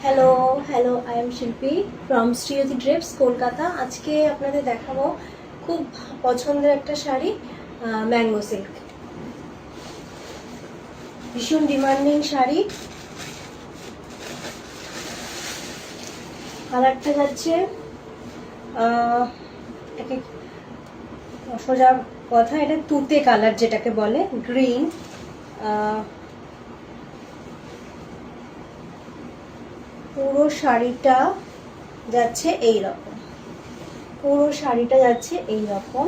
Hello hello, I am শিল্পী from শ্রীয়তি ড্রেপস Kolkata. আজকে আপনাদের দেখাবো খুব পছন্দের একটা শাড়ি, ম্যাঙ্গো সিল্ক। ভীষণ ডিমান্ডিং শাড়ি। কালারটা যাচ্ছে সোজা কথা, এটা তুতে কালার যেটাকে বলে, গ্রিন। পুরো শাড়িটা যাচ্ছে এই রকম, পুরো শাড়িটা যাচ্ছে এই রকম।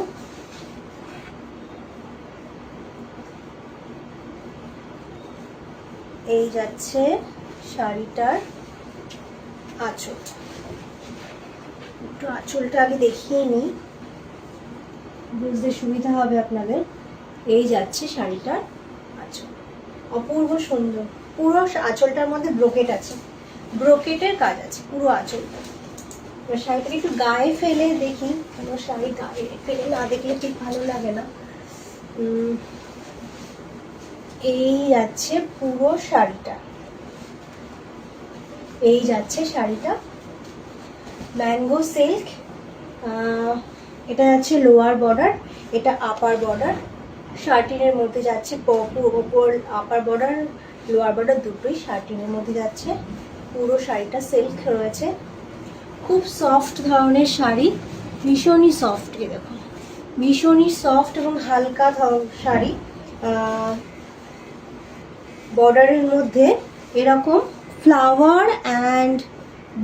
এই যাচ্ছে শাড়িটার আঁচল। একটু আঁচলটা আগে দেখিয়ে নিই, বুঝতে সুবিধা হবে আপনাদের। এই যাচ্ছে শাড়িটার আঁচল, অপূর্ব সুন্দর। পুরো আঁচলটার মধ্যে ব্রোকেট আছে, ব্রোকেটের কাজ আছে পুরো আঁচলটা। এবার শাড়িটাকে একটু গায়ে ফেলে দেখি, কোনো শাড়ি গায়ে ফেলে না দেখলে ঠিক ভালো লাগে না। এই যাচ্ছে পুরো শাড়িটা, এই যাচ্ছে শাড়িটা ম্যাঙ্গো সিল্ক। এটা যাচ্ছে লোয়ার বর্ডার, এটা আপার বর্ডার। শার্টিনের মধ্যে যাচ্ছে ওপর আপার বর্ডার, লোয়ার বর্ডার দুটোই শার্টিনের মধ্যে যাচ্ছে। পুরো শাড়িটা সিল্ক রয়েছে, খুব সফট ধরনের শাড়ি, ভীষণই সফট। এ দেখো, ভীষণই সফট এবং হালকা শাড়ি। বর্ডারের মধ্যে এরকম ফ্লাওয়ার অ্যান্ড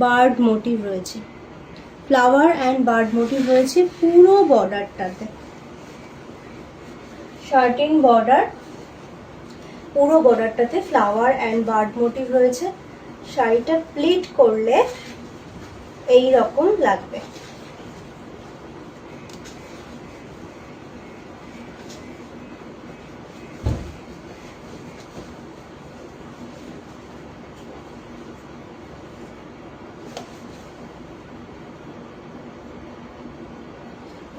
বার্ড মোটিভ রয়েছে, ফ্লাওয়ার অ্যান্ড বার্ড মোটিভ রয়েছে পুরো বর্ডারটাতে। শার্টিন বর্ডার, পুরো বর্ডারটাতে ফ্লাওয়ার অ্যান্ড বার্ড মোটিভ রয়েছে। শাড়িটা প্লিট করলে এই রকম লাগবে।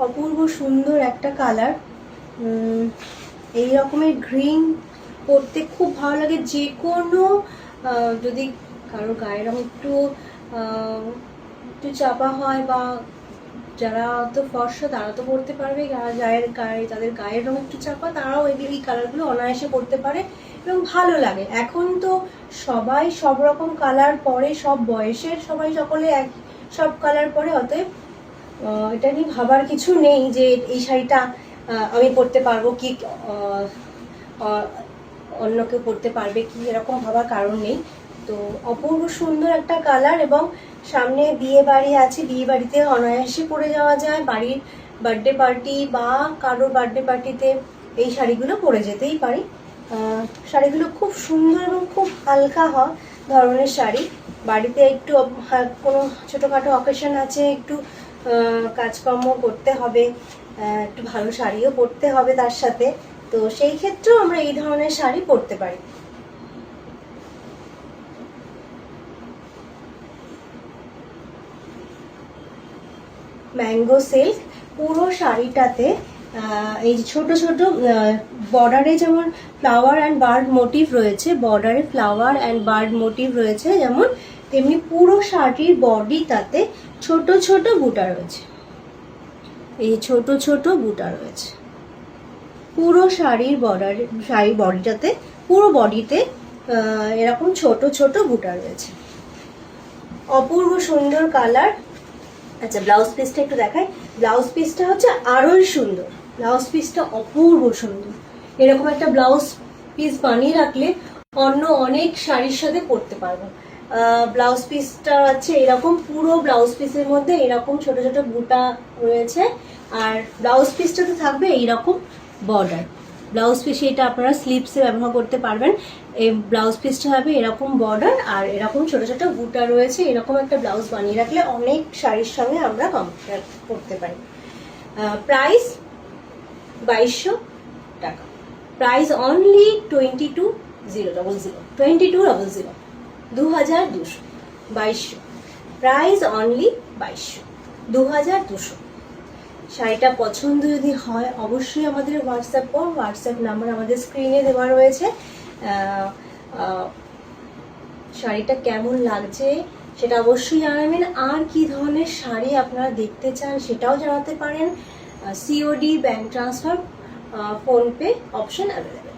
অপূর্ব সুন্দর একটা কালার। এই রকমের গ্রিন পরতে খুব ভালো লাগে। যে কোনো যদি কারো গায়ের রং একটু চাপা হয়, বা যারা তো ফর্সা তারা তো পরতে পারবে, যাদের গায়ের রং একটু চাপা তারাও এই কালারগুলো অনায়াসে পরতে পারে এবং ভালো লাগে। এখন তো সবাই সব রকম কালার পরে, সব বয়সের সবাই সকলে সব কালার পরে। অতএব এটা নিয়ে ভাবার কিছু নেই যে এই শাড়িটা আমি পরতে পারবো কি অন্য কেউ পরতে পারবে কি, এরকম ভাবার কারণ নেই। তো অপূর্ব সুন্দর একটা কালার, এবং সামনে বিয়ে বাড়ি আছে, বিয়ে বাড়িতে অনায়াসে পরে যাওয়া যায়। বাড়ির বার্থডে পার্টি বা কারোর বার্থডে পার্টিতে এই শাড়িগুলো পরে যেতেই পারি। শাড়িগুলো খুব সুন্দর এবং খুব হালকা ধরনের শাড়ি। বাড়িতে একটু কোনো ছোটোখাটো অকেশন আছে, একটু কাজকর্ম করতে হবে, একটু ভালো শাড়িও পরতে হবে তার সাথে, তো সেই ক্ষেত্রেও আমরা এই ধরনের শাড়ি পরতে পারি। ম্যাঙ্গো সিল্ক পুরো শাড়িটাতে এই ছোট ছোট বর্ডারে যেমন ফ্লাওয়ার অ্যান্ড বার্ড মোটিভ রয়েছে, বর্ডারে ফ্লাওয়ার অ্যান্ড বার্ড মোটিভ রয়েছে যেমন, তেমনি পুরো শাড়ির বডিটাতে ছোট ছোট বুটা রয়েছে। এই ছোট ছোট বুটা রয়েছে পুরো শাড়ির বডিটাতে, পুরো বডিতে এরকম ছোট ছোট বুটা রয়েছে। অপূর্ব সুন্দর কালার। আচ্ছা, ব্লাউজ পিসটা একটু দেখাই। ব্লাউজ পিসটা হচ্ছে আরোই সুন্দর, ব্লাউজ পিসটা অপূর্ব সুন্দর। এরকম একটা ব্লাউজ পিস বানিয়ে রাখলে অন্য অনেক শাড়ির সাথে পরতে পারবো। ব্লাউজ পিসটা আছে এরকম, পুরো ব্লাউজ পিসের মধ্যে এরকম ছোট ছোট বুটা রয়েছে, আর ব্লাউজ পিসটাতে থাকবে এইরকম বর্ডার। ব্লাউজ পিস এটা আপনারা স্লিভসে ব্যবহার করতে পারবেন। এই ব্লাউজ পিসটা হবে এরকম বর্ডার, আর এরকম ছোট ছোট বুটা রয়েছে। এরকম একটা ব্লাউজ বানিয়ে রাখলে অনেক শাড়ির সঙ্গে আমরা কম্পেয়ার করতে পারি। প্রাইস 2200 টাকা, প্রাইস অনলি 2200, 2200, প্রাইস অনলি 2200। শাড়িটা পছন্দ যদি হয় অবশ্যই আমাদের হোয়াটসঅ্যাপ নাম্বার আমাদের স্ক্রিনে দেওয়া রয়েছে। শাড়িটা কেমন লাগছে সেটা অবশ্যই জানাবেন। আর কি ধরনের শাড়ি আপনারা দেখতে চান সেটাও জানাতে পারেন। COD, bank transfer, PhonePe option available.